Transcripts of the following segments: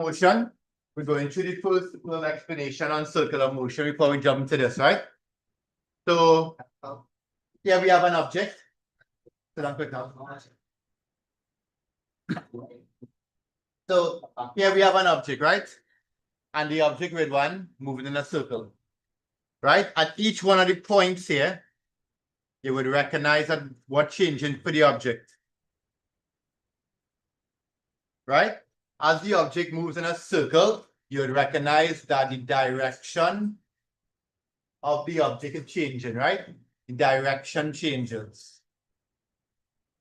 motion. We're going through the first little explanation on circular motion before we jump into this, right? So here we have an object. Sit down quick now. So here we have an object, right? And the object with one moving in a circle, right? At each one of the points here, you would recognize that what changing for the object, right? As the object moves in a circle, you would recognize that the direction of the object is changing, right? The direction changes.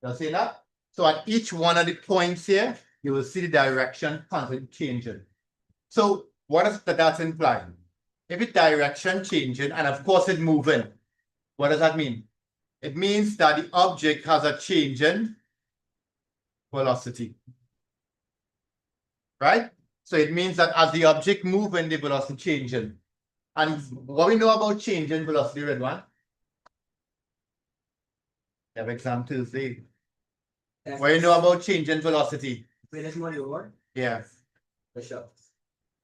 You see that? So at each one of the points here, you will see the direction constantly changing. So what does that imply? If it's direction changing, and of course it's moving, what does that mean? It means that the object has a change in velocity, right? So it means that as the object moving, the velocity changing. And what we know about change in velocity, Redwan? You have exam Tuesday. What you know about change in velocity? Yeah.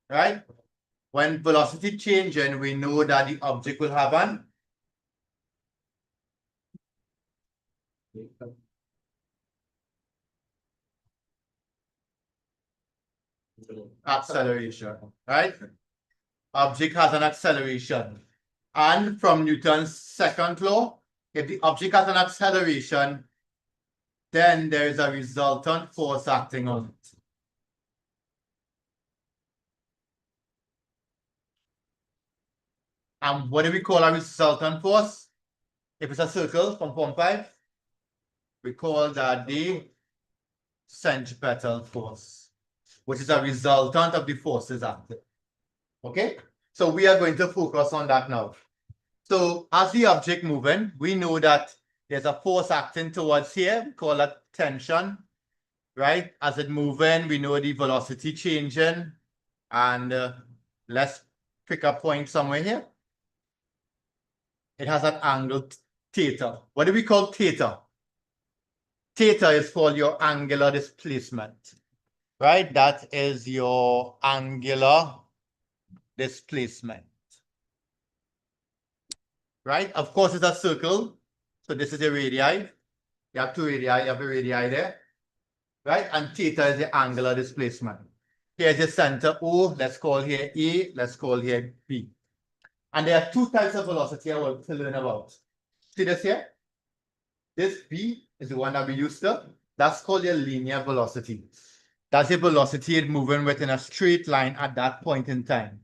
Right? When velocity changing, we know that the object will have an acceleration, right? Object has an acceleration. And from Newton's second law, if the object has an acceleration, then there is a resultant force acting on it. And what do we call a resultant force? If it's a circle from Form 5, we call that the centripetal force, which is a resultant of the forces acting. Okay? So we are going to focus on that now. So as the object moving, we know that there's a force acting towards here, we call that tension, right? As it moving, we know the velocity changing. And let's pick a point somewhere here. It has an angle theta. What do we call theta? Theta is called your angular displacement, right? That is your angular displacement, right? Of course, it's a circle. So this is the radii. You have two radii, you have a radii there, right? And theta is the angular displacement. Here's the center O, let's call here A, let's call here B. And there are two types of velocity I want to learn about. See this here? This B is the one that we used to. That's called your linear velocity. That's the velocity it's moving within a straight line at that point in time.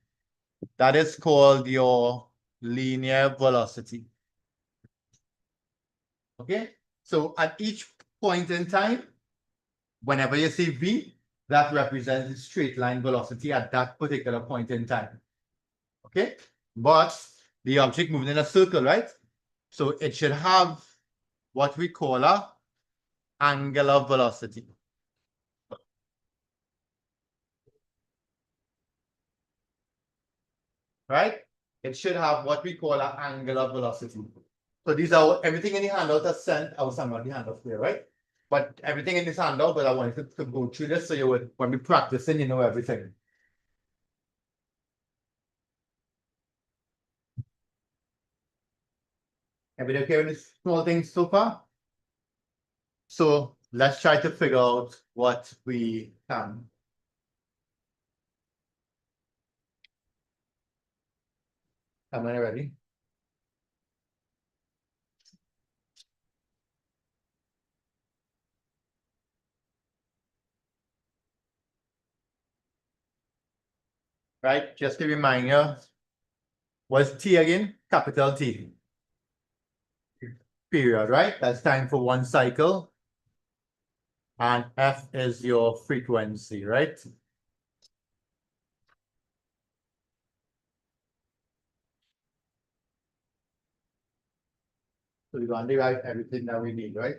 That is called your linear velocity. Okay? So at each point in time, whenever you see V, that represents the straight line velocity at that particular point in time. Okay? But the object moving in a circle, right? So it should have what we call a angular velocity. Right? It should have what we call an angular velocity. So these are everything in the handout that's sent. I was talking about the handout here, right? But everything in this handout, but I wanted to go through this so you would, when we practicing, you know everything. Everybody okay with these small things so far? So let's try to figure out what we can. Am I ready? Right, just to remind you, what's T again? Capital T. Period, right? That's time for one cycle. And F is your frequency, right? So we're going to derive everything that we need, right?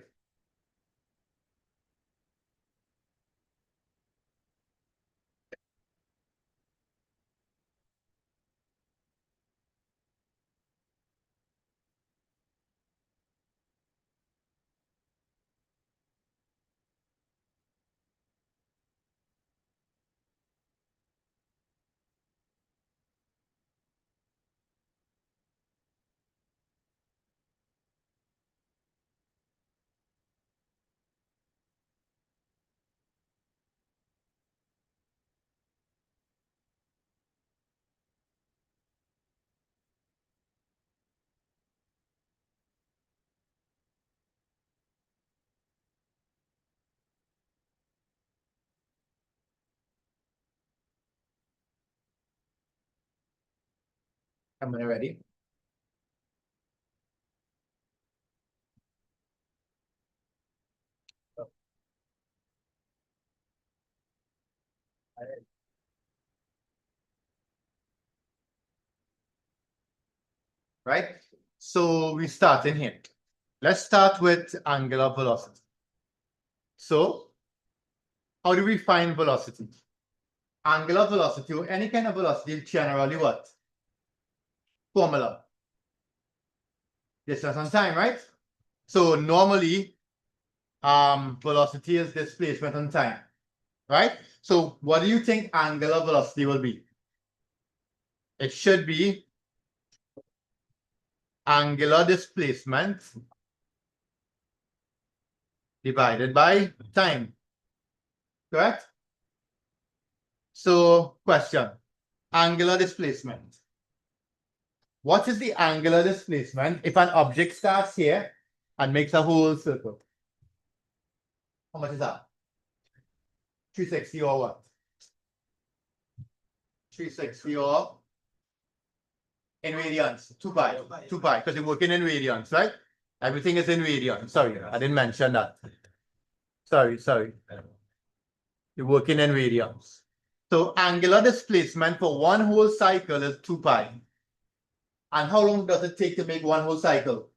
Am I ready? Right? So we start in here. Let's start with angular velocity. So how do we find velocity? Angular velocity or any kind of velocity is generally what? Formula. Distance on time, right? So normally, velocity is displacement on time, right? So what do you think angular velocity will be? It should be angular displacement divided by time, correct? So question, angular displacement. What is the angular displacement if an object starts here and makes a whole circle? How much is that? 360 or what? 360 or in radians, 2 pi, 2 pi, because you're working in radians, right? Everything is in radians. Sorry, I didn't mention that. Sorry. You're working in radians. So angular displacement for one whole cycle is 2 pi. And how long does it take to make one whole cycle?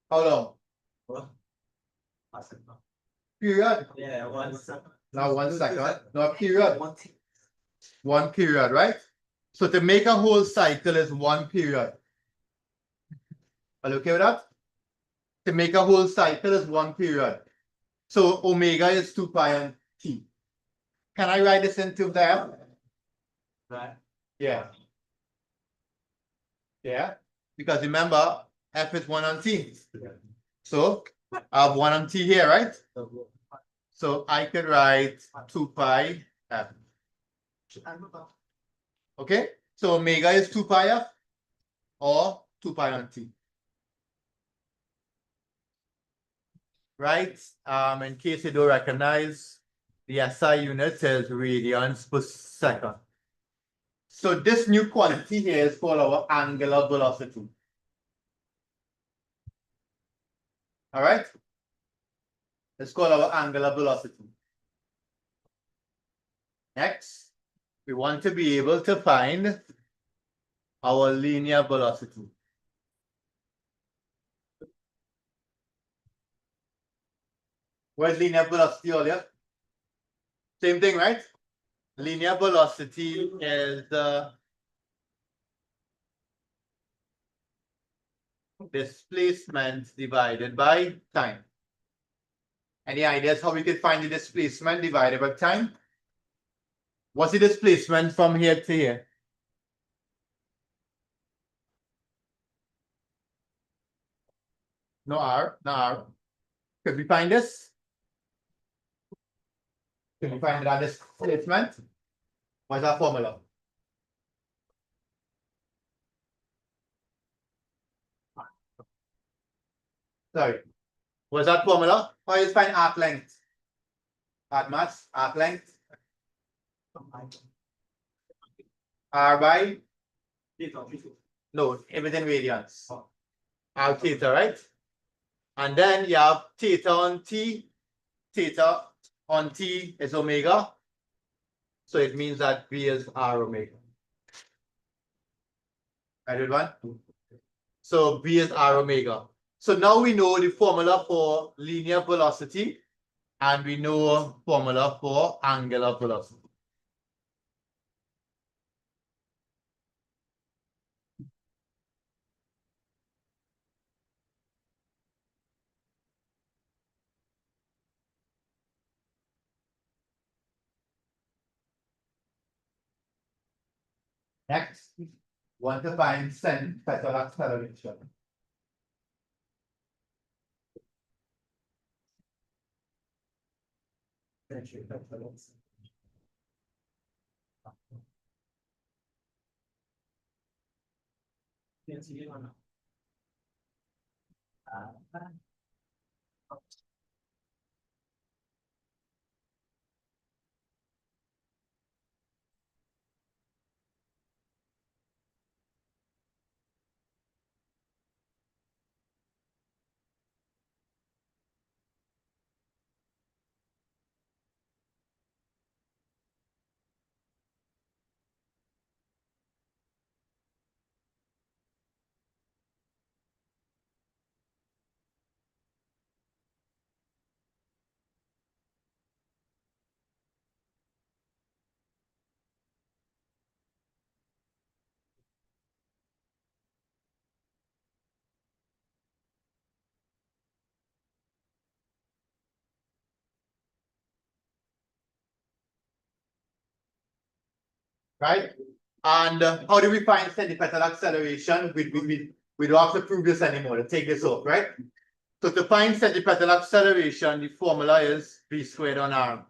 How long? Period. Yeah, 1 second. Now 1 second. No, period. One period, right? So to make a whole cycle is 1 period. Are you okay with that? To make a whole cycle is 1 period. So omega is 2 pi on t. Can I write this into there? Right. Yeah. Yeah. Because remember, f is 1 on t. So I have 1 on t here, right? So I could write 2 pi f. Okay? So omega is 2 pi f or 2 pi on t. Right? In case you don't recognize, the SI unit is radians per second. So this new quantity here is called our angular velocity. All right? It's called our angular velocity. Next, we want to be able to find our linear velocity. Where's linear velocity earlier? Same thing, right? Linear velocity is the displacement divided by time. Any ideas how we could find the displacement divided by time? What's the displacement from here to here? No R, no R. Could we find this? Could we find that displacement? What's our formula? Sorry. What's that formula? How you find arc length? Arc mass, arc length. R by? No, everything radians. R theta, right? And then you have theta on T. Theta on T is omega. So it means that V is R omega. Everyone? So V is R omega. So now we know the formula for linear velocity and we know formula for angular velocity. Next, want to find centripetal acceleration. right? And how do we find centripetal acceleration? We don't have to prove this anymore. Let's take this off, right? So to find centripetal acceleration, the formula is v squared on r.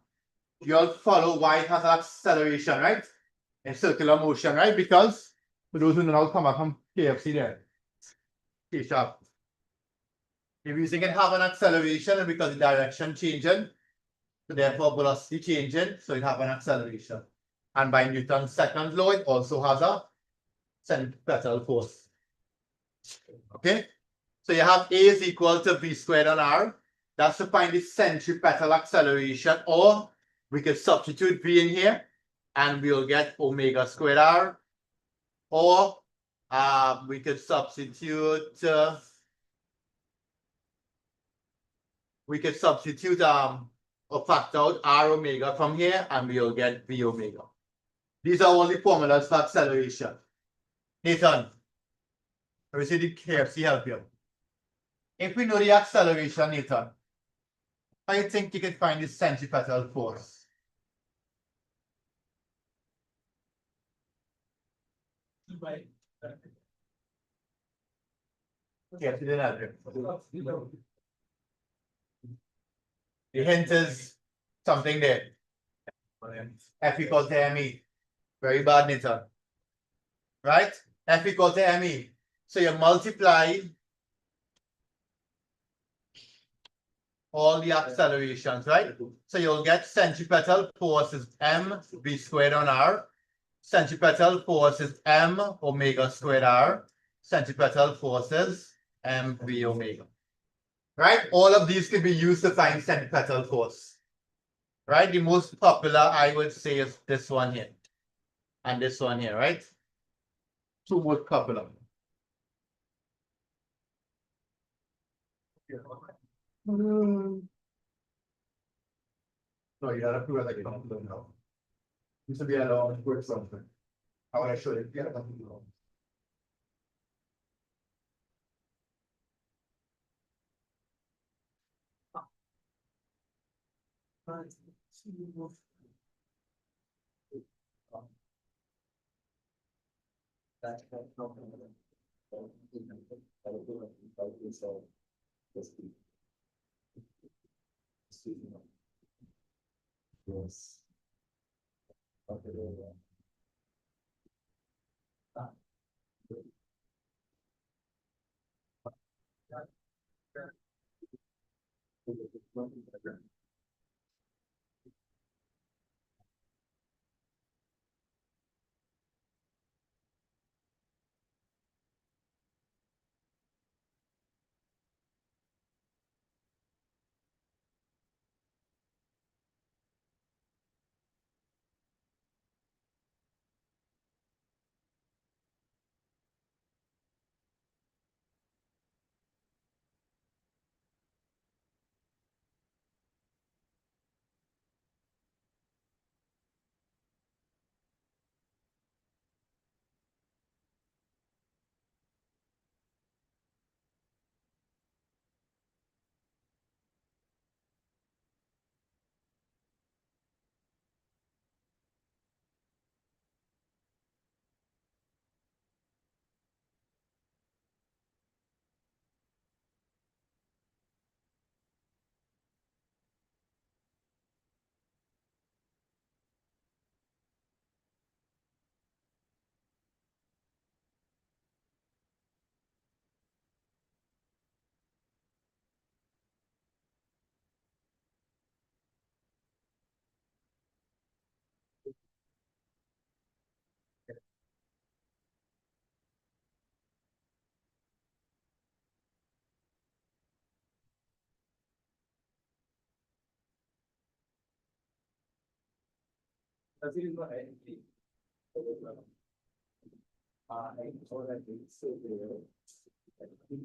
You all follow why it has an acceleration, right? In circular motion, right? Because for those who know how come from KFC there. K sharp. If you think it have an acceleration and because the direction changing, so therefore velocity changing, so it have an acceleration. And by Newton's second law, it also has a centripetal force. Okay, so you have A is equal to V squared on R. That's to find the centripetal acceleration, or we could substitute V in here and we'll get omega squared R, or we could substitute or factor out R omega from here and we'll get V omega. These are all the formulas for acceleration. Nathan, let me see the KFC help you. If we know the acceleration, Nathan, how do you think you can find the centripetal force? KFC didn't help you. The hint is something there. F equals to ME. Very bad, Nathan. Right? F equals to ME. So you multiply all the accelerations, right? So you'll get centripetal force is mv squared on r. Centripetal force is m omega squared r. Centripetal force is mv omega. Right? All of these can be used to find centripetal force. Right? The most popular, I would say, is this one here. And this one here, right? Two most popular. No, you gotta prove it like you don't know. Used to be a long word something. I want to show you. Yeah, yes. Okay.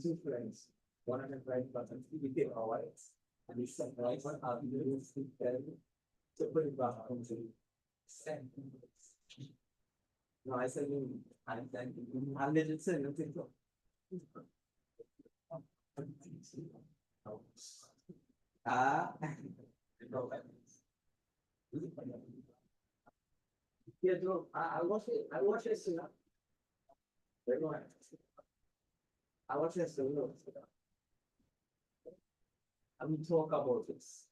Two friends, one of the friends, but we did all right. And he said, right, one of you speak then to put it back on to send. No, I said, I'm legit saying, I think so. Ah. Yeah, no, I watch it. I watch it soon. I watch it soon. I will talk about this.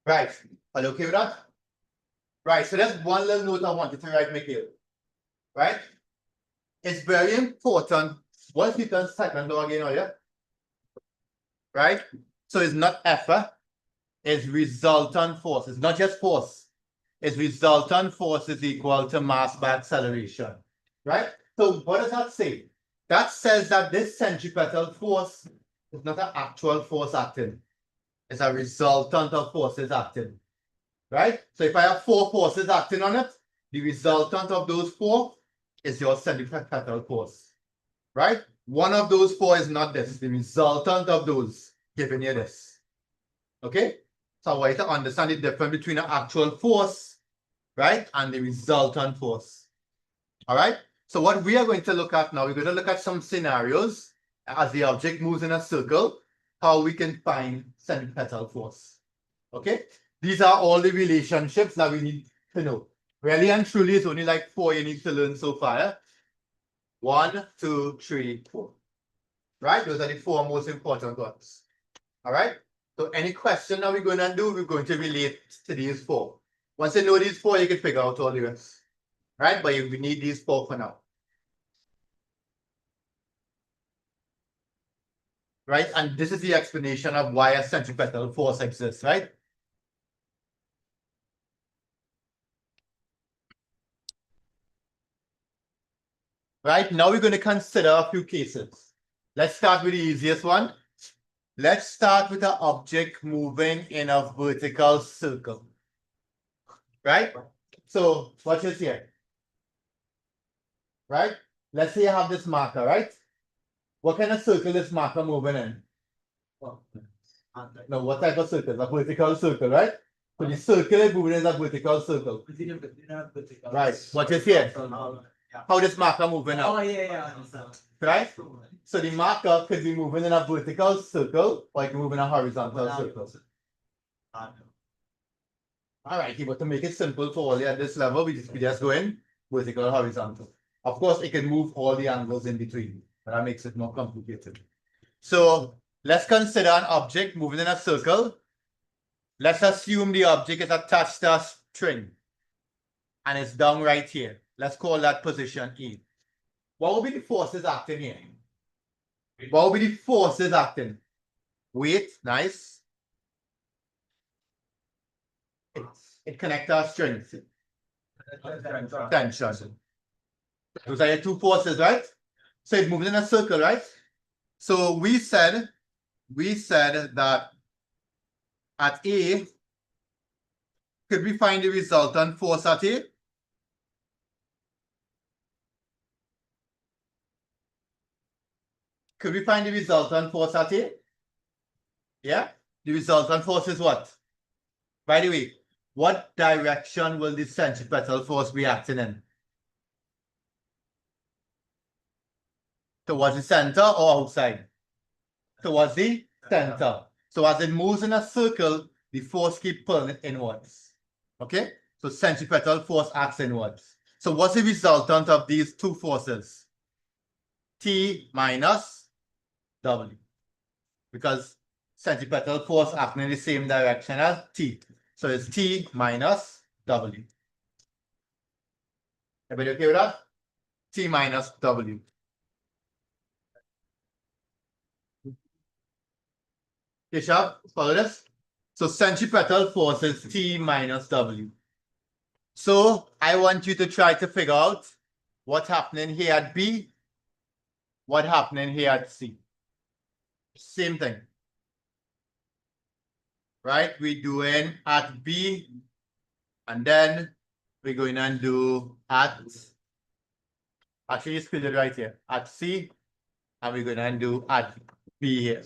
Right. Are you okay with that? Right. So that's one little note I wanted to write, Mikhail. Right? It's very important. Once you turn second law again, oh yeah? Right? So it's not effort, it's resultant force. It's not just force. It's resultant force is equal to mass by acceleration. Right? So what does that say? That says that this centripetal force is not an actual force acting. It's a resultant of forces acting. Right? So if I have four forces acting on it, the resultant of those four is your centripetal force. Right? One of those four is not this. The resultant of those giving you this. Okay? So I want you to understand the difference between an actual force, right, and the resultant force. All right? So what we are going to look at now, we're going to look at some scenarios as the object moves in a circle, how we can find centripetal force. Okay? These are all the relationships that we need to know. Really and truly, it's only like 4 you need to learn so far. Eh? 1, 2, 3, 4. Right? Those are the 4 most important ones. All right? So any question that we're going to do, we're going to relate to these 4. Once you know these 4, you can figure out all the rest. Right? But we need these 4 for now. Right? And this is the explanation of why a centripetal force exists, right? Right? Now we're going to consider a few cases. Let's start with the easiest one. Let's start with an object moving in a vertical circle. Right? So watch this here. Right? Let's say I have this marker, right? What kind of circle is marker moving in? No, what type of circle? A vertical circle, right? So the circle is moving in a vertical circle. Right. Watch this here. How this marker moving now? Oh, yeah. Right? So the marker could be moving in a vertical circle or it can move in a horizontal circle. All right, but to make it simple for all you at this level, we just go in vertical, horizontal. Of course, it can move all the angles in between, but that makes it more complicated. So let's consider an object moving in a circle. Let's assume the object is attached to a string and it's down right here. Let's call that position E. What will be the forces acting here? What will be the forces acting? Weight, nice. It connects our strings. Tension. Those are your 2 forces, right? So it's moving in a circle, right? So we said that at A, could we find the resultant force at A? Could we find the resultant force at A? Yeah? The resultant force is what? By the way, what direction will the centripetal force be acting in? Towards the center or outside? Towards the center. So as it moves in a circle, the force keeps pulling it inwards. Okay? So centripetal force acts inwards. So what's the resultant of these 2 forces? T minus W. Because centripetal force acting in the same direction as T. So it's T minus W. Everybody okay with that? T minus W. Keshav, follow this? So centripetal force is T minus W. So I want you to try to figure out what's happening here at B, what's happening here at C. Same thing. Right? We're doing at B and then we're going to do at, actually just put it right here, at C, and we're going to do at B here.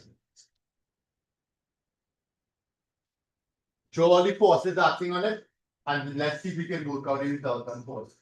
Show all the forces acting on it, and let's see if we can work out the resultant force.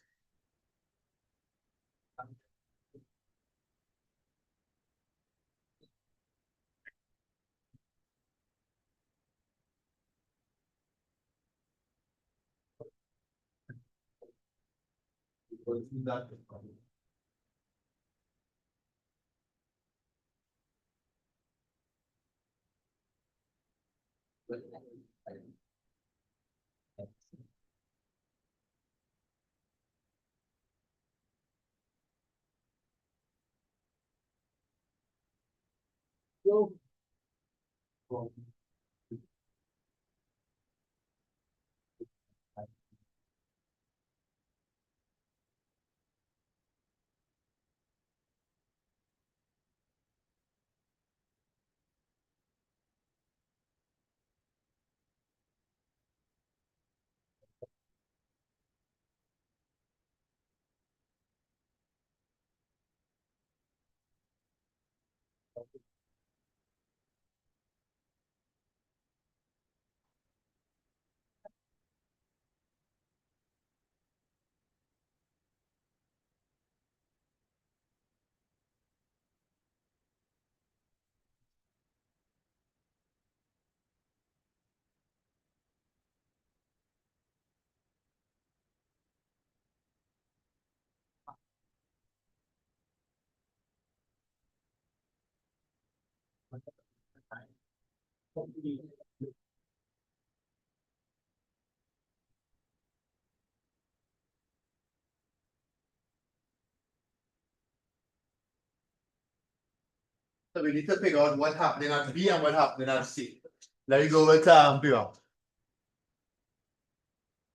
So we need to figure out what's happening at B and what's happening at C. Let me go with Pure.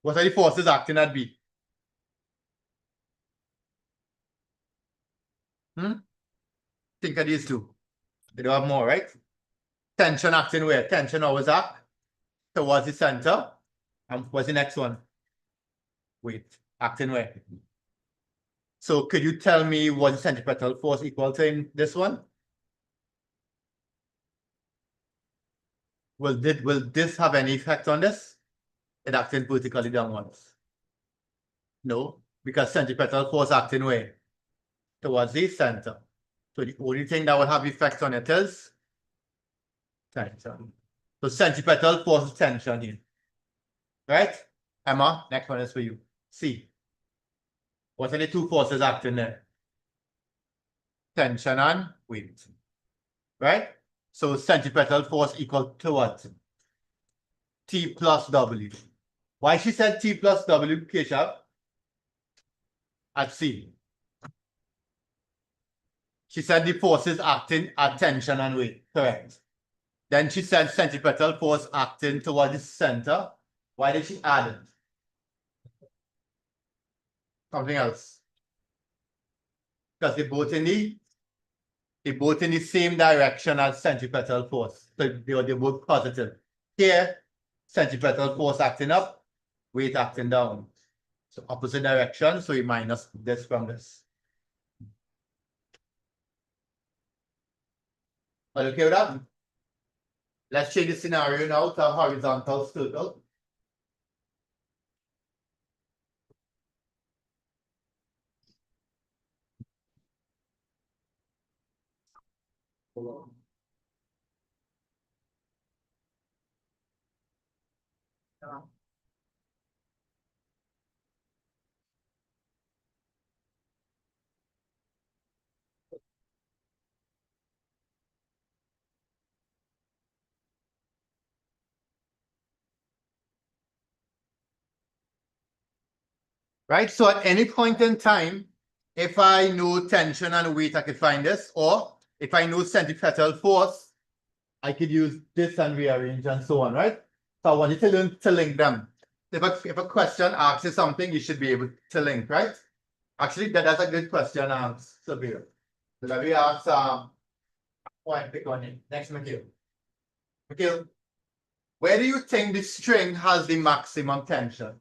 What are the forces acting at B? Think of these two. They don't have more, right? Tension acting where? Tension always act towards the center. And what's the next one? Wait, acting where? So could you tell me what the centripetal force equal to in this one? Will this have any effect on this? It acting vertically downwards. No, because centripetal force acting where? Towards the center. So the only thing that will have effect on it is tension. So centripetal force is tension here. Right? Emma, next one is for you. C. What are the two forces acting there? Tension and weight. Right? So centripetal force equal to what? T plus W. Why she said T plus W, Keshav? At C. She said the forces acting at tension and weight. Correct. Then she said centripetal force acting towards the center. Why did she add it? Something else. Because they're both in the same direction as centripetal force. So they're both positive. Here, centripetal force acting up, weight acting down. So opposite direction, so we minus this from this. Are you okay with that? Let's change the scenario now to a horizontal circle. Right, so at any point in time, if I know tension and weight, I could find this, or if I know centripetal force, I could use this and rearrange and so on, right? So I want you to learn to link them. If a question asks you something, you should be able to link, right? Actually, that's a good question, Sabir. So let me ask, pick on it. Next, Mikhail. Mikhail, where do you think the string has the maximum tension?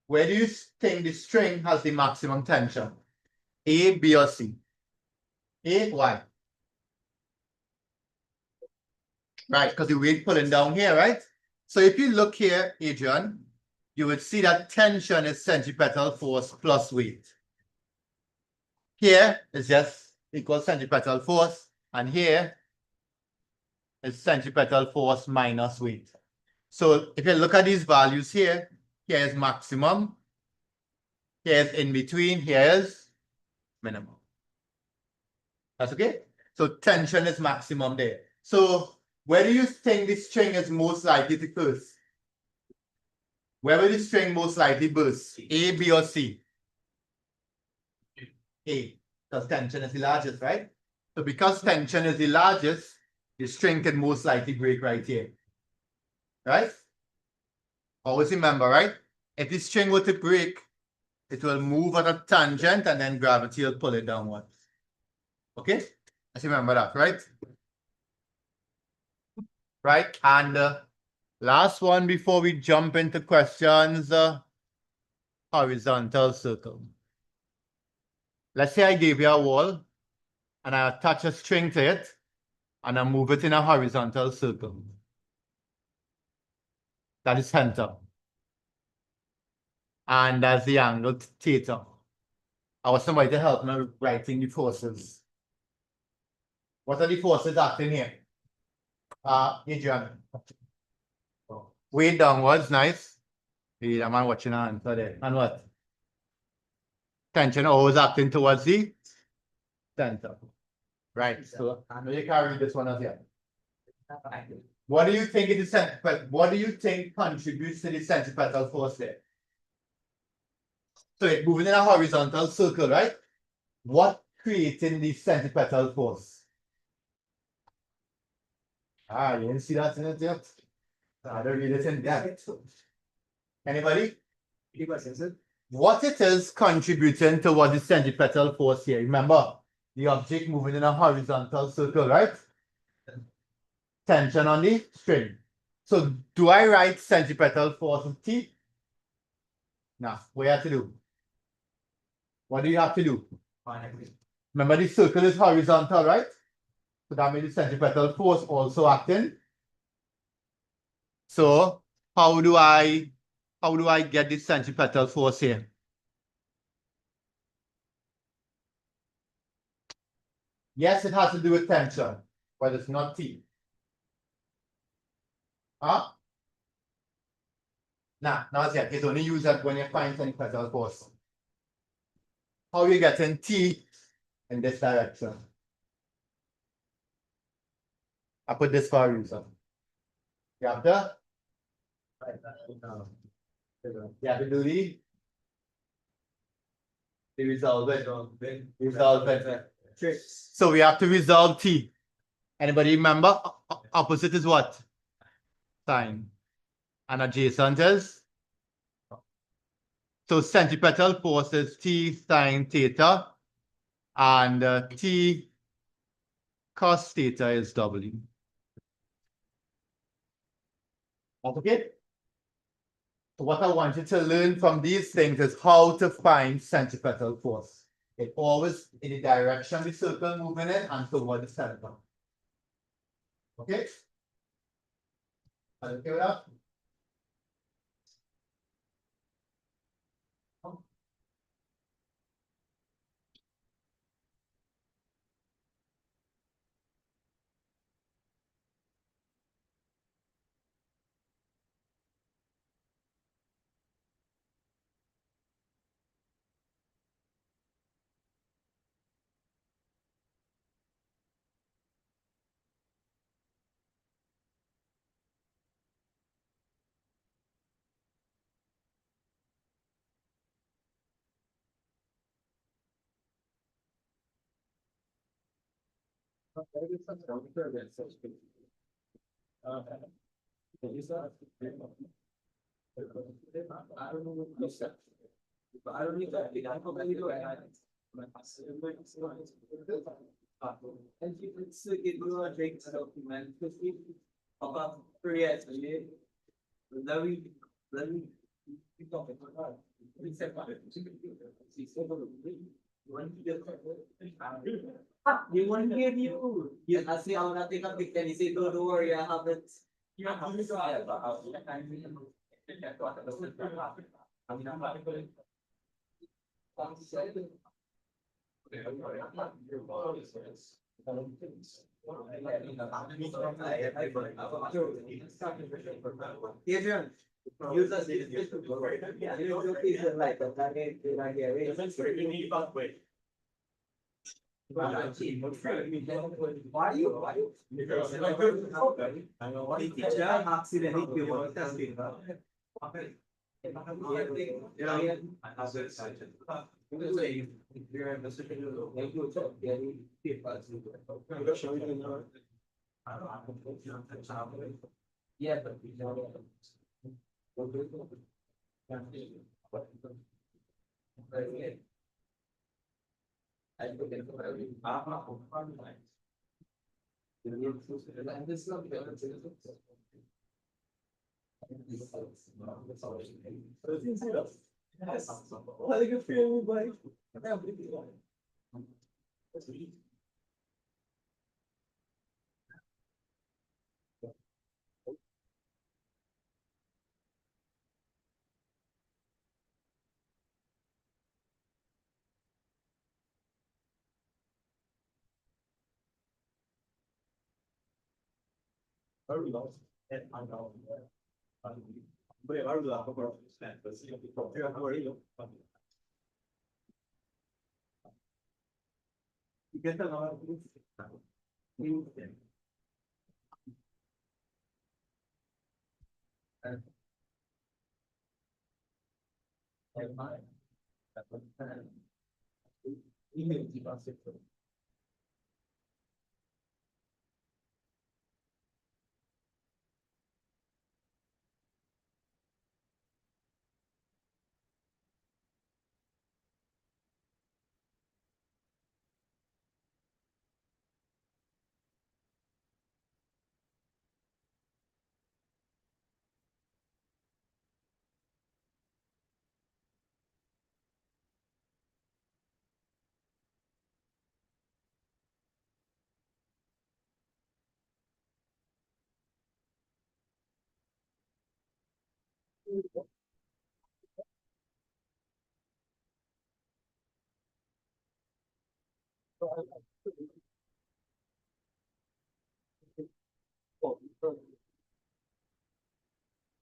Where do you think the string has the maximum tension? A, B, or C? A, why? Right, because the weight pulling down here, right? So if you look here, Adrian, you would see that tension is centripetal force plus weight. Here is just equal centripetal force, and here is centripetal force minus weight. So if you look at these values here, here is maximum, here is in between, here is minimum. That's okay? So tension is maximum there. So where do you think the string is most likely to burst? Where will the string most likely burst? A, B, or C? A, because tension is the largest, right? So because tension is the largest, the string can most likely break right here. Right? Always remember, right? If the string were to break, it will move at a tangent and then gravity will pull it downwards. Okay? Let's remember that, right? Right, and last one before we jump into questions, horizontal circle. Let's say I gave you a wall and I attach a string to it and I move it in a horizontal circle. That is center. And that's the angle theta. I want somebody to help me writing the forces. What are the forces acting here? Adrian. Way downwards, nice. Yeah, I'm watching on there. And what? Tension always acting towards the center. Right. So I know you can't read this one as yet. What do you think is the centripetal? What do you think contributes to the centripetal force there? So it's moving in a horizontal circle, right? What creating the centripetal force? You didn't see that in it yet? I don't read it in depth. Anybody? What it is contributing to what the centripetal force here? Remember, the object moving in a horizontal circle, right? Tension on the string. So do I write centripetal force of T? No. What you have to do? What do you have to do? Remember the circle is horizontal, right? So that means the centripetal force also acting. So how do I get the centripetal force here? Yes, it has to do with tension, but it's not T. Huh? Nah, not yet. It's only used that when you find centripetal force. How are you getting T in this direction? I put this for a reason. You have to? You have to do the resolve it. Resolve it. So we have to resolve T. Anybody remember? Opposite is what? Sine. And adjacent is? So centripetal force is T sine theta. And T cos theta is W. Okay? So what I want you to learn from these things is how to find centripetal force. It always in the direction the circle moving in and toward the center. Okay? Are you okay with that? I don't know what you said. But I don't need that. I don't really do it. And you can still get your drinks document about 3 years. Let me You want to give you. Yeah, I see. I'm not taking a picture. You say, don't worry, I haven't. You have to Adrian, use us. Yeah, you feel like a Why you? Teacher accidentally give us testing. Yeah, but How do you feel, buddy?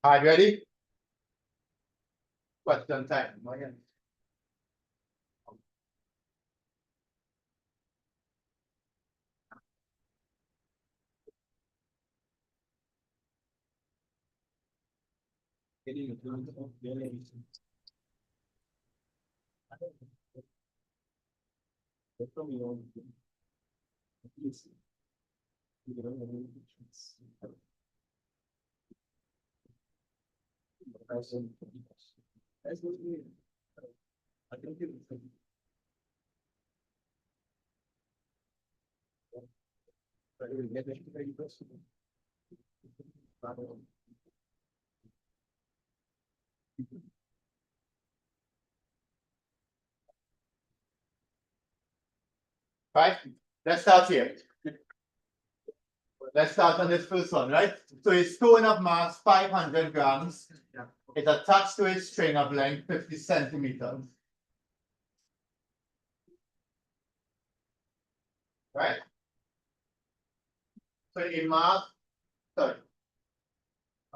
Are you ready? Question time. Right? Let's start here. Let's start on this first one, right? So a stone of mass 500 grams is attached to a string of length 50 centimeters. Right? So a mass, sorry.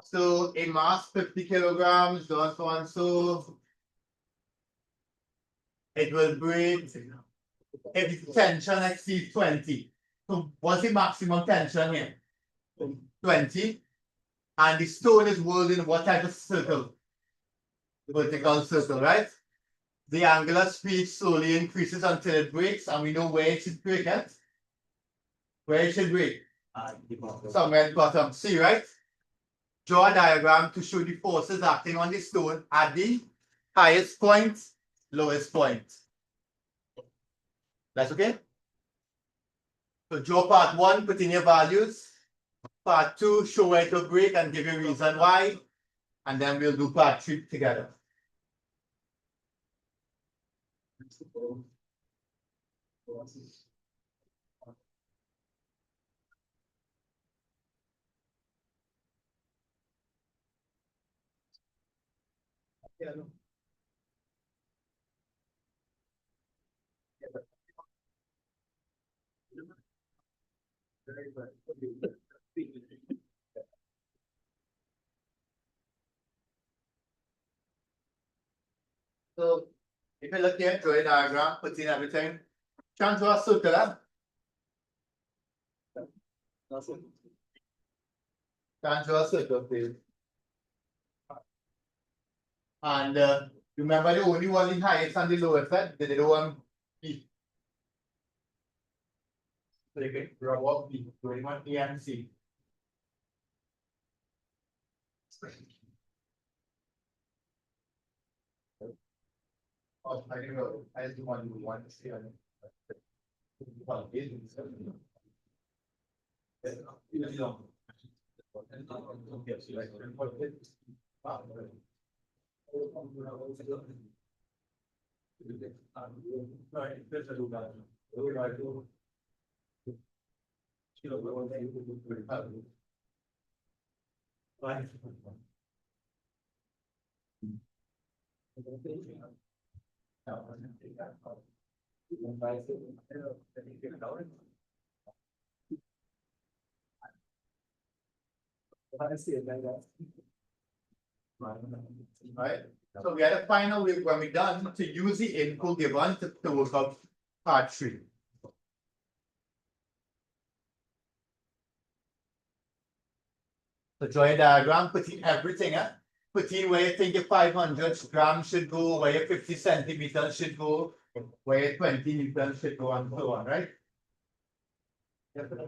So a mass 50 kilograms, so and so. It will break if the tension exceeds 20. So what's the maximum tension here? 20. And the stone is whirled in what type of circle? Vertical circle, right? The angular speed slowly increases until it breaks, and we know where it should break at. Where it should break? Somewhere at the bottom. See, right? Draw a diagram to show the forces acting on the stone at the highest point, lowest point. That's okay? So draw part 1, put in your values. Part 2, show where to break and give you a reason why. And then we'll do part 3 together. So if you look here, draw a diagram, put in everything. Try and draw a circle. Try and draw a circle, please. And remember the only one in highest and the lowest set, the little one B. So you can draw what B, drawing one A and C. Oh, I don't know. I just want to see on it. Well, it is. Right? So we had a final when we're done to use the input given to work out part 3. So draw a diagram, put in everything, put in where you think your 500 grams should go, where your 50 centimeters should go, where your 20 newtons should go, and so on, right? That's all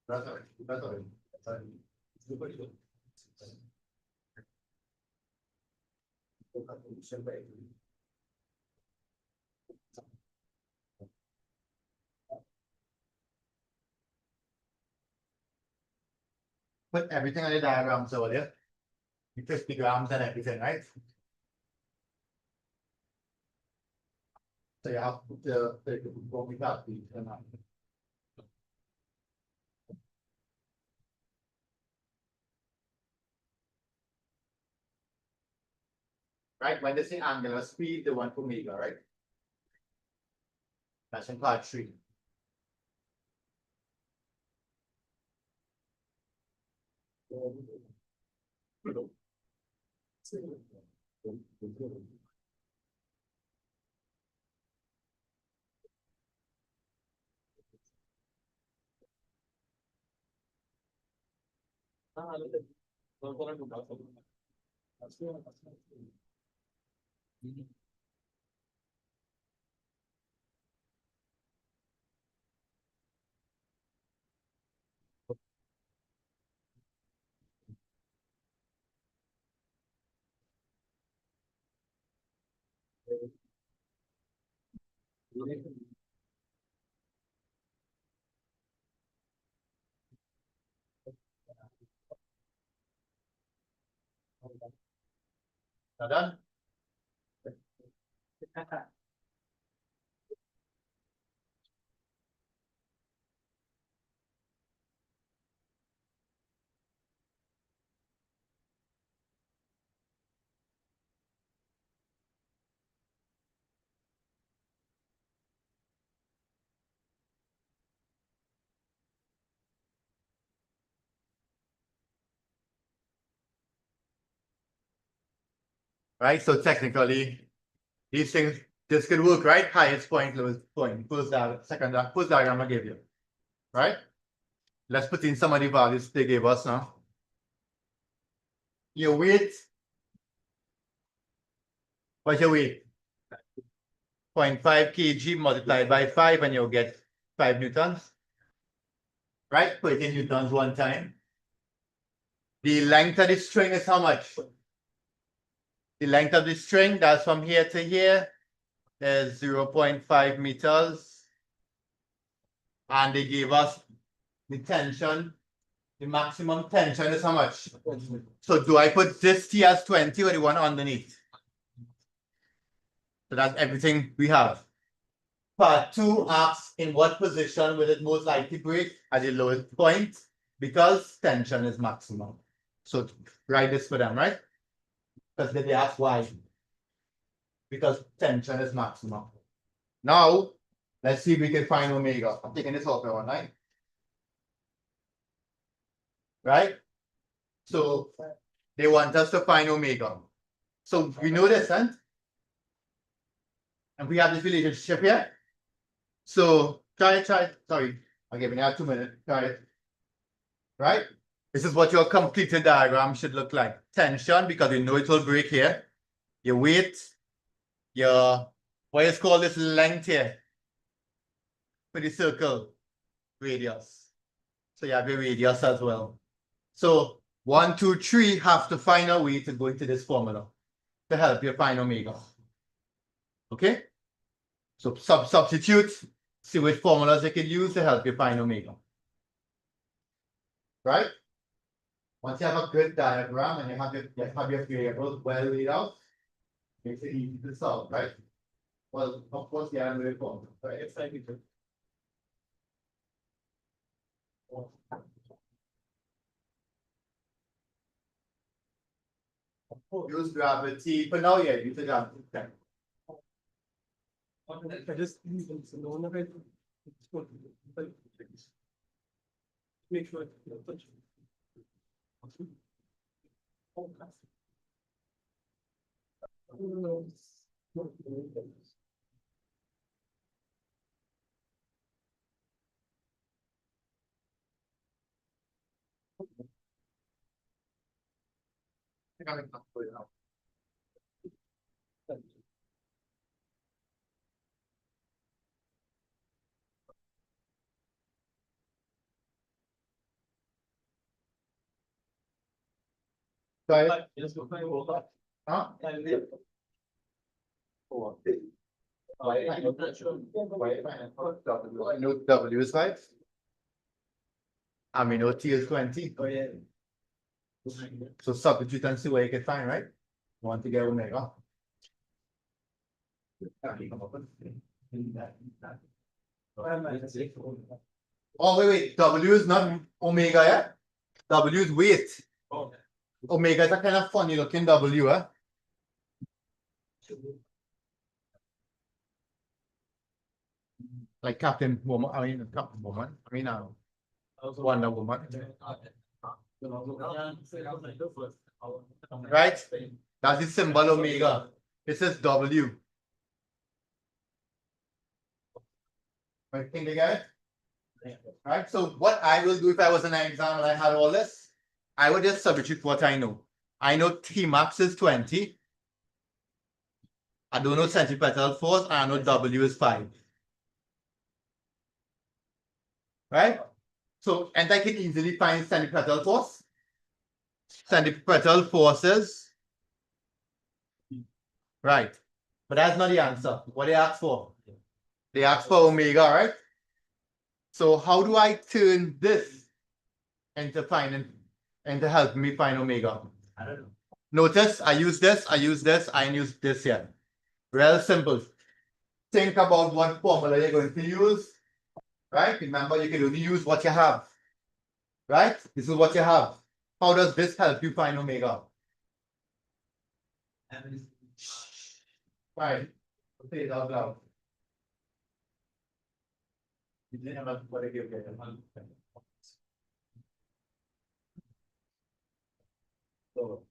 right. That's all right. Put everything on the diagrams over there. The 50 grams and everything, right? So you have to what we got these and that. Right, when they say angular speed, the one for omega, right? That's in part 3. Now done? Right, so technically, these things, this could work, right? Highest point, lowest point, first diagram I gave you, right? Let's put in some of the values they gave us now. Your weight, what's your weight? 0.5 kg multiplied by 5 and you'll get 5 newtons. Right, put in newtons one time. The length of the string is how much? The length of the string, that's from here to here, is 0.5 meters. And they gave us the tension The maximum tension is how much? So do I put this T as 20 or the one underneath? So that's everything we have. Part 2 asks in what position will it most likely break at the lowest point because tension is maximum. So write this for them, right? Because they ask why. Because tension is maximum. Now, let's see if we can find omega. I'm taking this off here, right? Right? So they want us to find omega. So we know this, huh? And we have this relationship here. So try it. Sorry, I'll give you 2 minutes. Try it. Right? This is what your completed diagram should look like. Tension, because you know it will break here. Your weight, your, what is called this length here for the circle, radius. So you have your radius as well. So 1, 2, 3 have to find a way to go into this formula to help you find omega. Okay? So substitute, see which formulas you can use to help you find omega. Right? Once you have a good diagram and you have your variables well laid out, makes it easy to solve, right? Well, of course, yeah, I'm very cool. Right? It's like it. Use gravity, but now, yeah, use the gravity. Okay. I just alone of it. Make sure. Try it. Huh? Huh? No W is 5. I mean, OT is 20. Oh, yeah. So substitute and see what you can find, right? You want to get omega. Oh, wait. W is not omega, yeah? W is weight. Oh. Omega is a kind of funny looking W, eh? Like Captain Woman, Captain Woman, Wonder Woman. Right? That's the symbol omega. This is W. Right, think again? Right? So what I will do if I was in an exam and I had all this, I would just substitute what I know. I know T max is 20. I don't know centripetal force, and I know W is 5. Right? So, and I can easily find centripetal force. Centripetal forces. Right. But that's not the answer. What they asked for? They asked for omega, right? So how do I turn this into finding and to help me find omega? I don't know. Notice I use this, I use this here. Real simple. Think about what formula you're going to use. Right? Remember, you can only use what you have. Right? This is what you have. How does this help you find omega? Right. Say it out loud. So,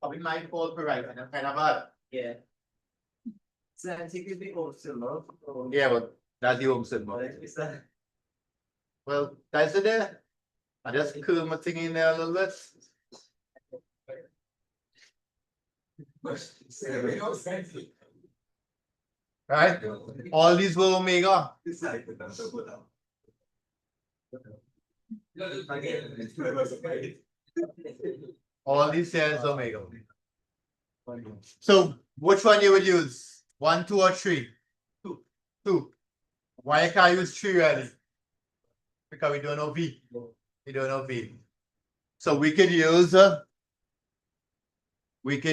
probably my fault for writing it kind of hard. Yeah. So I think it'd be also love. Yeah, but that's the home symbol. Well, that's it there. I just curl my thing in there a little bit. Right? All these were omega. All these cells omega. So which one you would use? 1, 2, or 3? Two. Why you can't use 3 really? Because we don't know V. We don't know V. So we could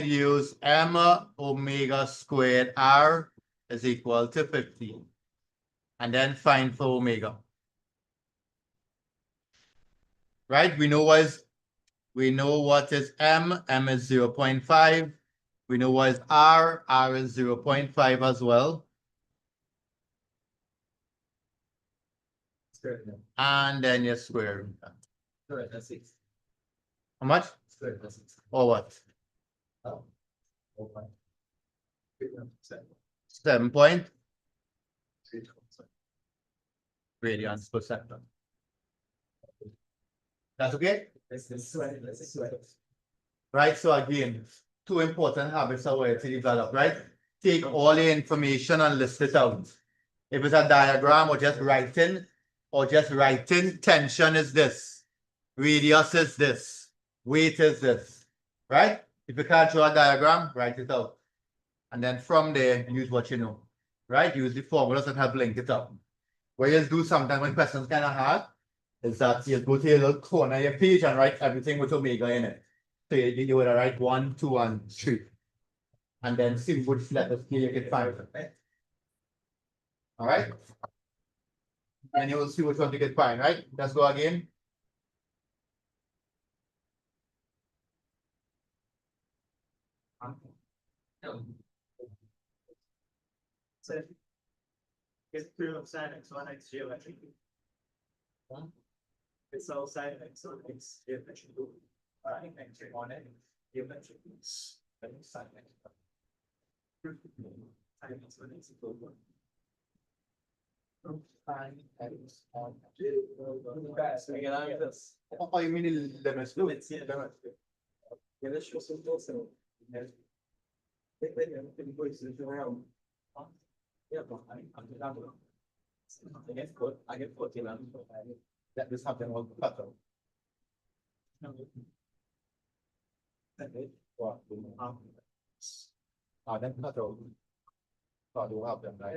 use M omega squared R is equal to 15. And then find for omega. Right? We know what is M. M is 0.5. We know what is R. R is 0.5 as well. And then you square root that. How much? Or what? 7 point radians per second. That's okay? Right, so again, 2 important habits are where to develop, right? Take all the information and list it out. If it's a diagram or just writing, tension is this, radius is this, weight is this, right? If you can't draw a diagram, write it out. And then from there, use what you know, right? Use the formulas that help link it up. What you do sometimes when questions kind of hard is that you go to your little corner of your page and write everything with omega in it. So you would write 1, 2, and 3. And then see which letters you can find. All right? And you will see which one you can find, right? Let's go again. So it's true of sin x1 x geometry. It's all sin x1 x geometry. Right, x1 x geometry. Sin x equal to Oh, you mean the limits? No, it's yeah, let's show some also. Yeah, I get 14 on that is something on cut off. Then cut off. So you have them, right?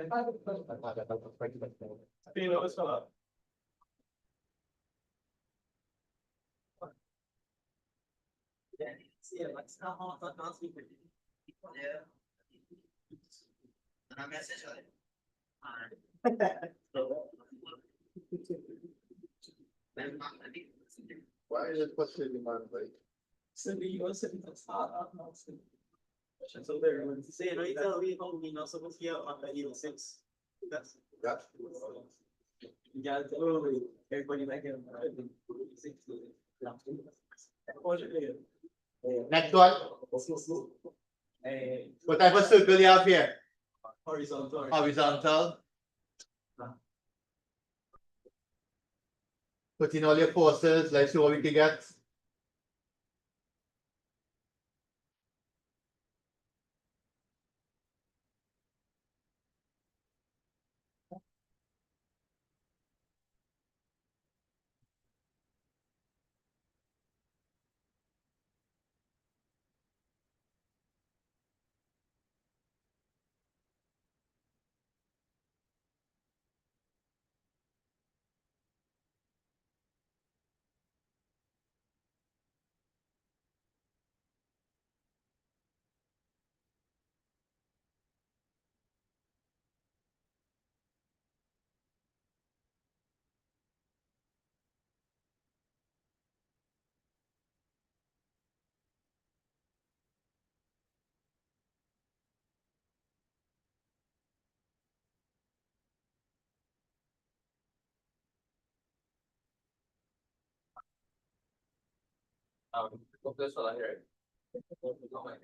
Yeah, let's not speak with you. Yeah. And I message her. Why is it possible, man? So we also start up now. So there, say right now we only know supposed to be on the hill 6. That's yeah, everybody like him. Next one. What type of circle you have here? Horizontal. Horizontal. Put in all your forces. Let's see what we can get. Focus on here.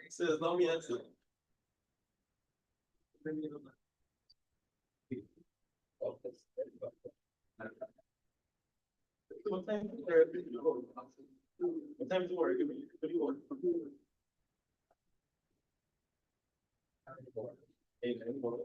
So as long as. What time do you work? What time do you work? What do you work?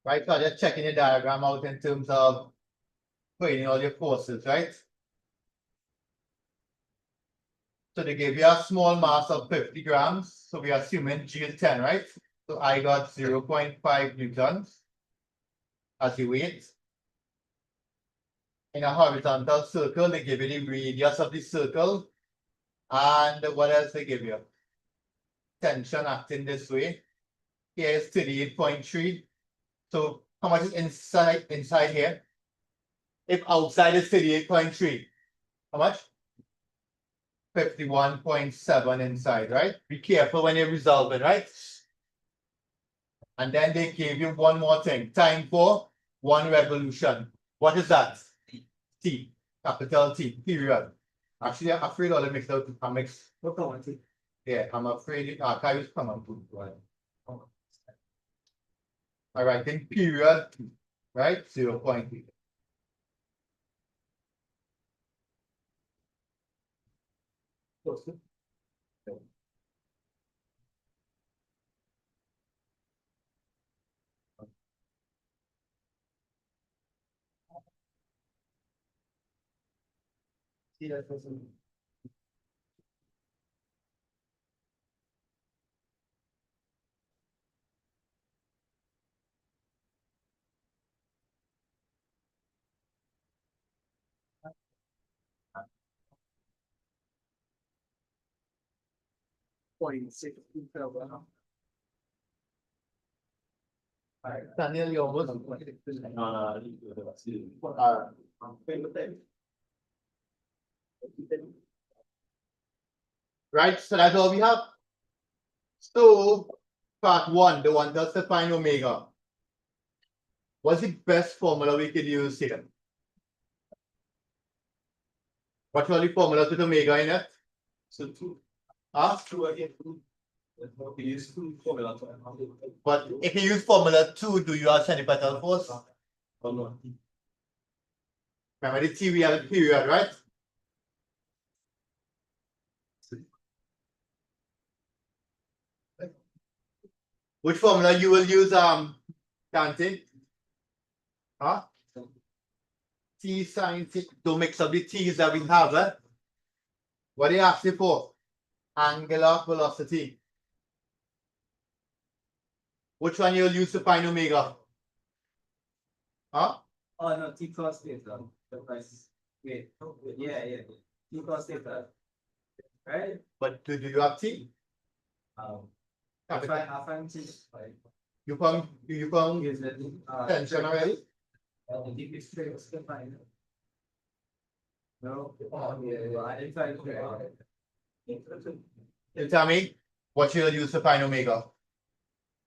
Right, so just checking your diagram out in terms of putting in all your forces, right? So they gave you a small mass of 50 grams. So we are assuming G is 10, right? So I got 0.5 newtons as the weight. In a horizontal circle, they give you the radius of the circle. And what else they give you? Tension acting this way. Here is 38.3. So how much is inside here? If outside is 38.3, how much? 51.7 inside, right? Be careful when you're resolving, right? And then they gave you one more thing, time for one revolution. What is that? T, capital T, period. Actually, I'm afraid all the mixed out, I mix. Yeah, I'm afraid the archive is coming to right. All right, then period, right? 0.8. Daniel, you almost. Right, so that's all we have. So, part one, the one that's define omega. What's the best formula we could use here? What are the formulas with omega in it? So two. Huh? Two again. But if you use formula 2, do you have centripetal force? Remember the T we have a period, right? Which formula you will use, Dante? Huh? T sine T, don't mix up the T's that we have, eh? What are you asking for? Angular velocity. Which one you'll use to find omega? Huh? Oh no, T cos theta. The price. Wait, yeah. T cos theta. Right? But do you have T? I find T. You found Use it. tension already? If it's straight, it's fine. No. Yeah. I didn't find You tell me what you'll use to find omega.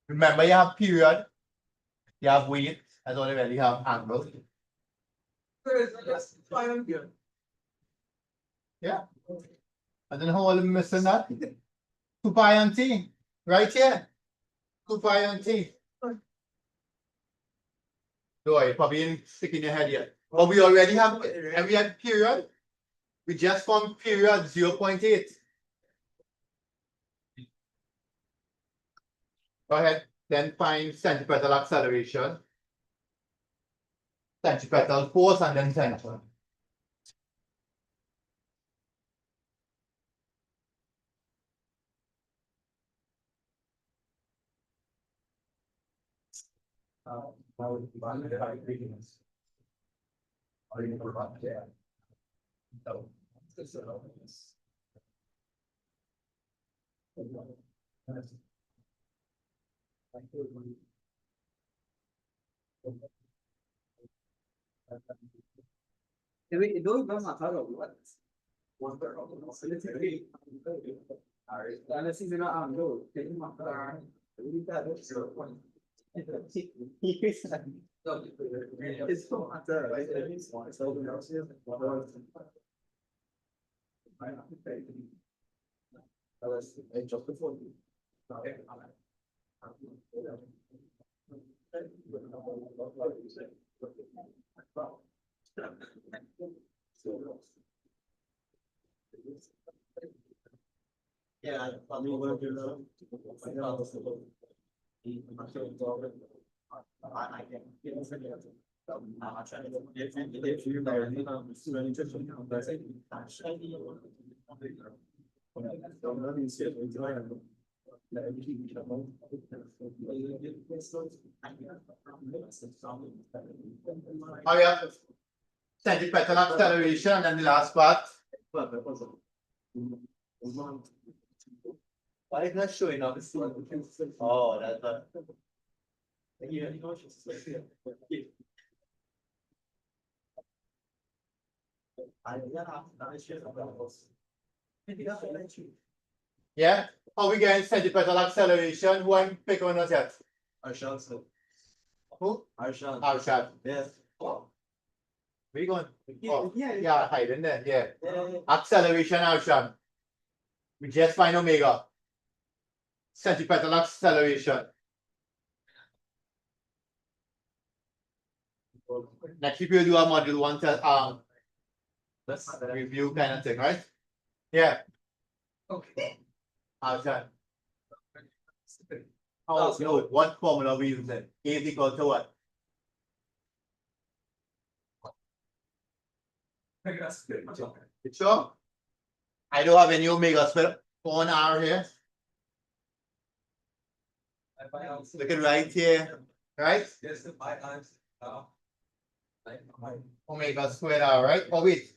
Remember, you have period, you have weight, as well you have angle. Yeah. I don't know how I'm missing that. 2 pi on t, right here. 2 pi on t. No, you probably stick in your head yet. But we already have, and we had period. We just found period 0.8. Go ahead, then find centripetal acceleration, centripetal force, and then tension. دول بقى مع فرق الوقت. أنا سيزون عام دول كل ما فرق It's so hot there, right? Just before. Yeah, I mean, we're gonna. I can get this video. I'm trying to. If you're married, Oh yeah. Centripetal acceleration, and then the last part. Why is not showing up? Oh, that's a. Yeah, Yeah? How we getting centripetal acceleration? Who I'm picking on us yet? Arshad, sir. Who? Arshad. Arshad. Yes. Where you going? Oh, Yeah. yeah, hiding there, yeah. Acceleration, Arshad. We just find omega. Centripetal acceleration. Next week we'll do a module 1 review kind of thing, right? Yeah. Okay. Arshad. Oh, no, what formula we use then? A is equal to what? You sure? I don't have any omega square on R here. Look at right here, right? Yes, my times. Omega squared R, right? Oh wait,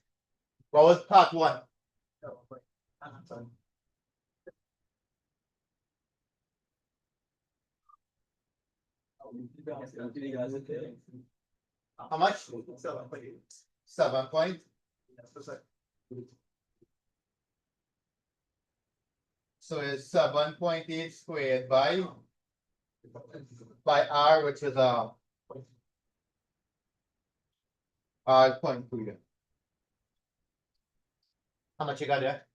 what was part 1? How much? 7 point. So it's 7.8 squared by R, which is R.2. How much you got there?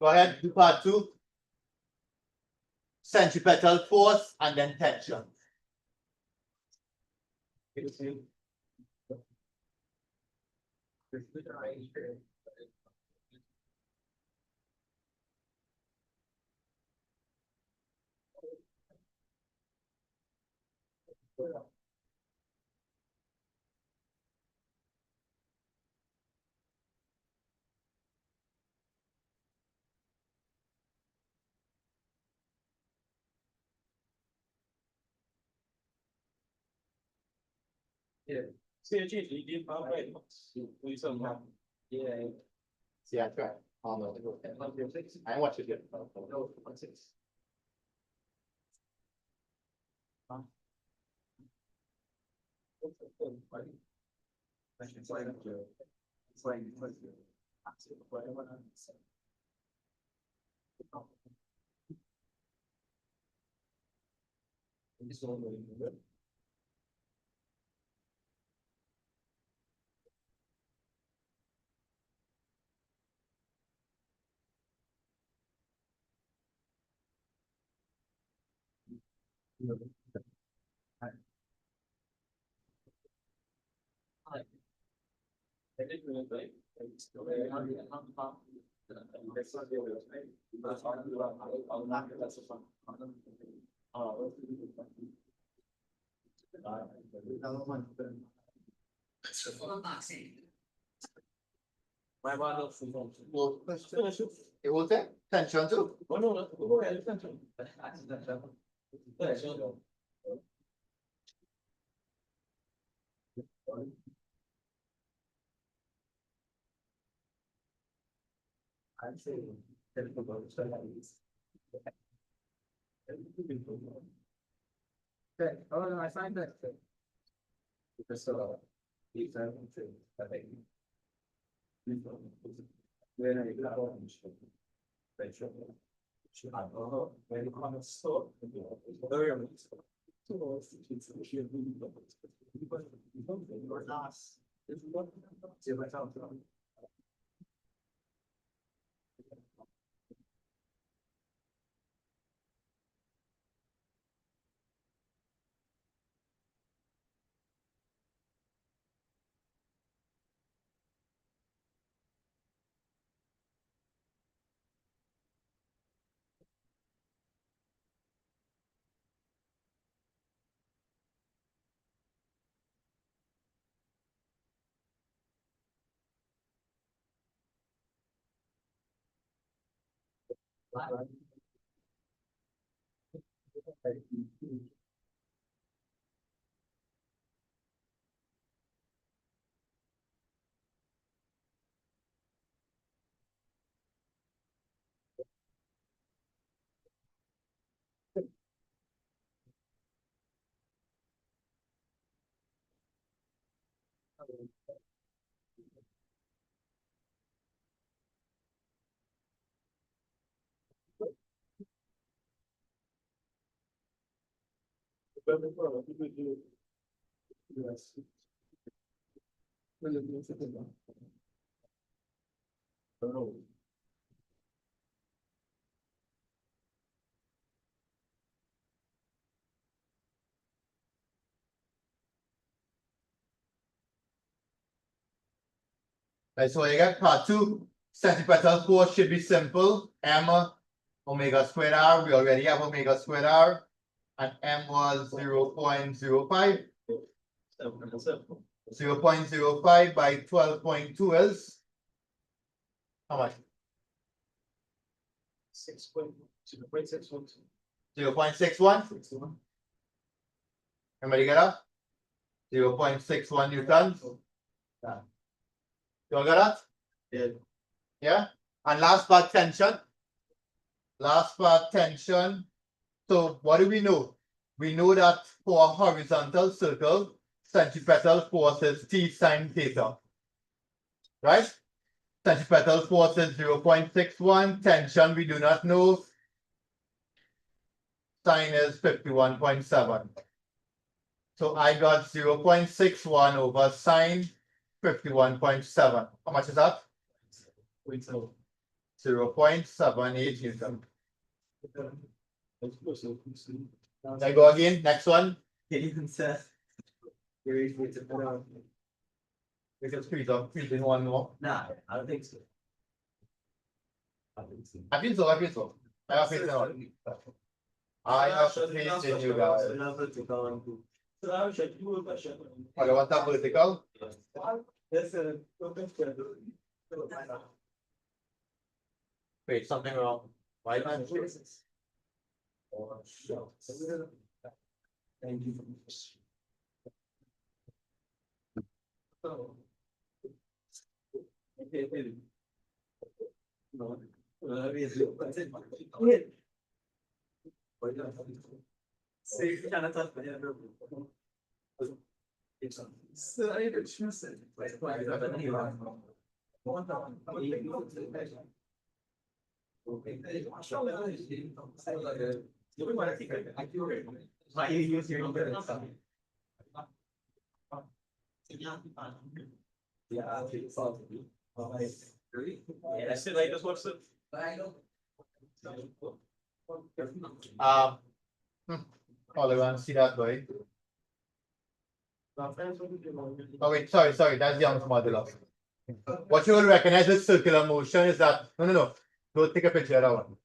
Go ahead, do part 2. Centripetal force and then tension. Yeah. See, I tried. I watch it. My bottle. Well, it was there, tension too. Oh, no, no, go ahead. I'm saying. Okay, oh, no, I find that. Because, these are things, I think. When I go. When you come to store. Very amazing. You're not. It's what. See what I'm doing. Yes. Right, so you get part two, centripetal force should be simple, M omega squared R, we already have omega squared R. And M was 0.05, 0.05 by 12.2 is how much? 6.6. 0.61. Everybody get up? 0.61 newtons. You all got that? Yeah. Yeah, and last part tension. Last part tension. So what do we know? We know that for a horizontal circle, centripetal force is T sine theta. Right? Centripetal force is 0.61. Tension we do not know. Sine is 51.7. So I got 0.61 over sine 51.7. How much is that? 0.78 Newton. I go again, next one. You can set. We can squeeze in one more. Nah, I don't think so. I feel so. I feel so. I have faith in you guys. So I should do a question. What about that vertical? Yes, sir. Wait, something wrong. Why not? Thank you. No. See, kind of tough, but yeah. So I even choose it. Why you use your number? Yeah, it's all. Yeah, I said I just watched it. Um, All around, see that boy? Oh wait, sorry, that's Young's modulus. What you will recognize with circular motion is that, no, don't take a picture of that one.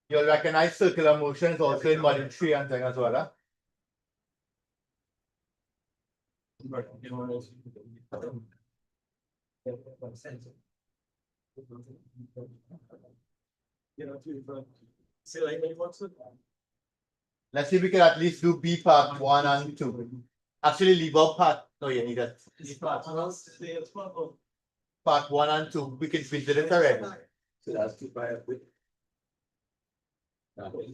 You'll recognize circular motion is also in model 3 and thing as well. Huh? Let's see if we can at least do B part 1 and 2. Actually, leave out part. No, you need it. Part 1 and 2. We did it already. So that's 2 pi up with.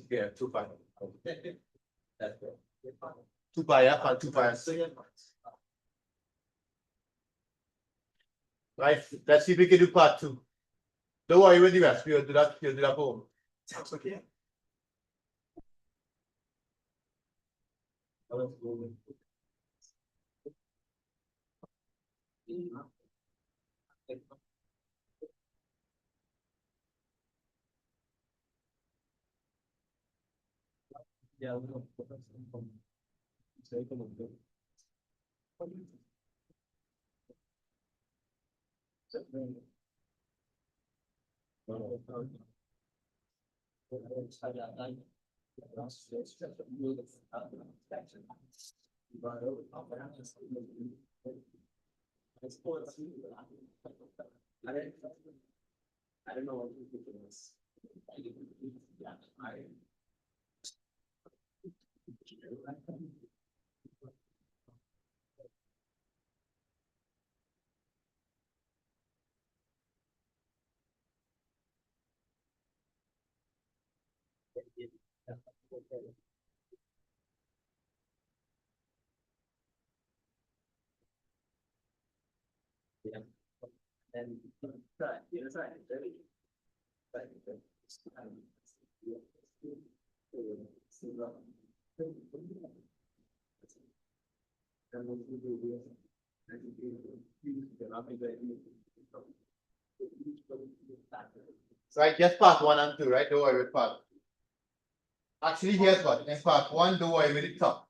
Yeah, 2 pi. That's good. 2 pi up and 2 pi up. Right, let's see if we can do part 2. Don't worry with the rest. We'll do that home. Sounds okay. Yeah. I don't know what it is. Yeah. And right, that's right. Right, just part 1 and 2, right? Don't worry with part. Actually, here's what. In part 1, don't worry with the top.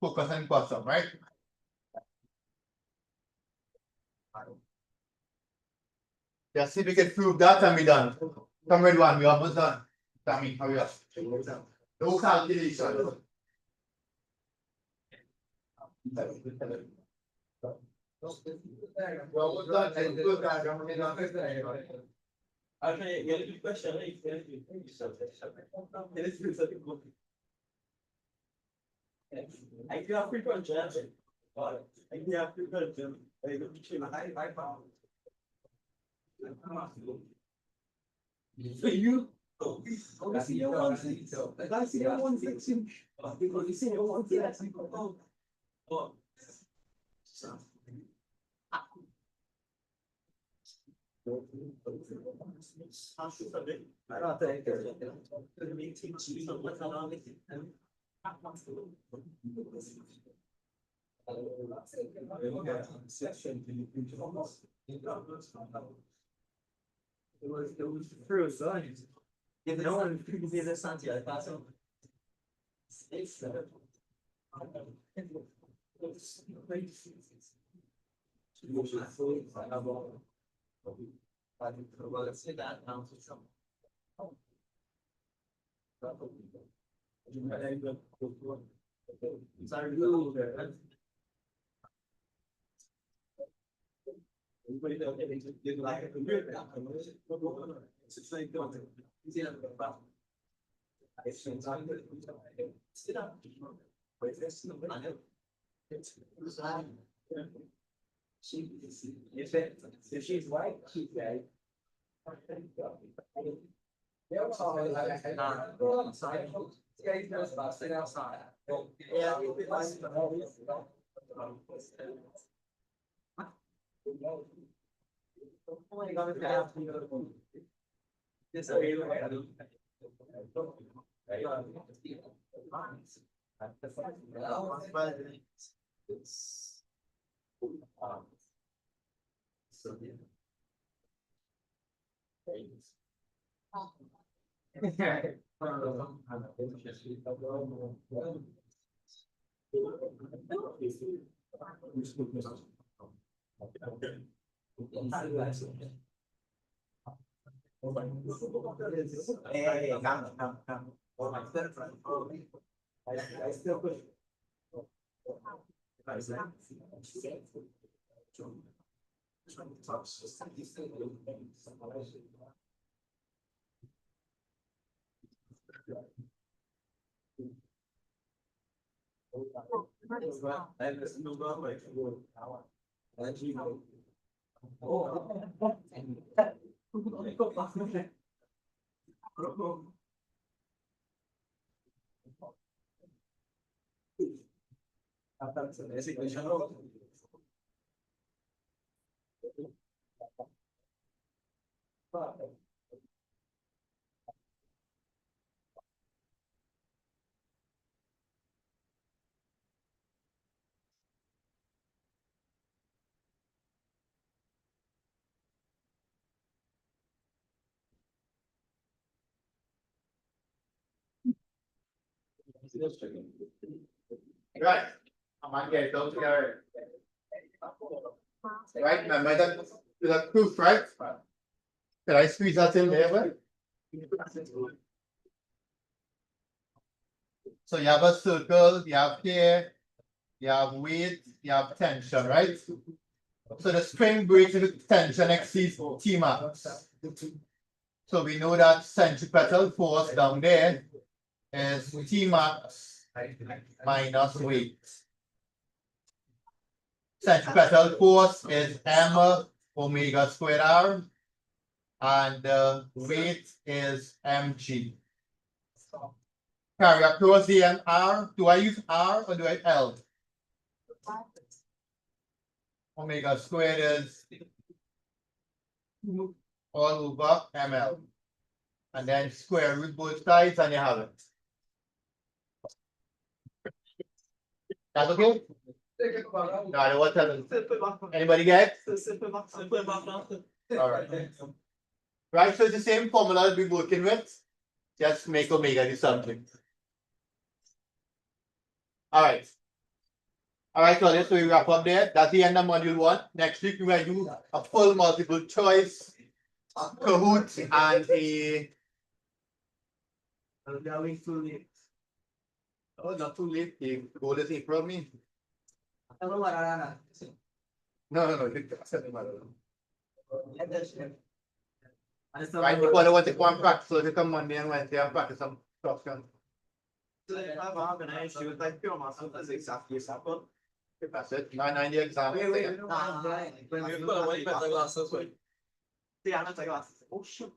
Focus on bottom, right? Just see if we can prove that and we done. Come with one, we almost done. Tammy, hurry up. No calculation. Okay, get a question. I feel free to judge. I feel free to judge. So you. Obviously, you want to. That's the one section. Because you see, you want to. Oh. It was true, so if no one could be this Santi, I pass on. It's let's say that now to some. Sorry, everybody that did like a good it's like sit up. Wait, this is if she's white, she's gay. Hey, come. Oh, my God. I still push. Right. I'm on here, don't care. Right, remember that, the proof, right? Can I squeeze that in there, right? So you have a circle, you have here, you have weight, you have tension, right? So the string breaks if the tension exceeds T max. So we know that centripetal force down there is T max minus weight. Centripetal force is M omega squared R, and the weight is mg. Carry across the R. Do I use R or do I L? Omega squared is all over ml. And then square root both sides and you have it. That's okay? No, I don't want to tell you. Anybody get it? All right. Right, so it's the same formula we'll be working with. Just make omega do something. All right. All right, so we wrap up there. That's the end of module 1. Next week we will do a full multiple choice, Kahoot, and a. Oh, not too late. The goal is April, me. No. Right, you want to take one practice, so you come Monday and Wednesday and practice some questions. That's it. 990 exam. Oh shit,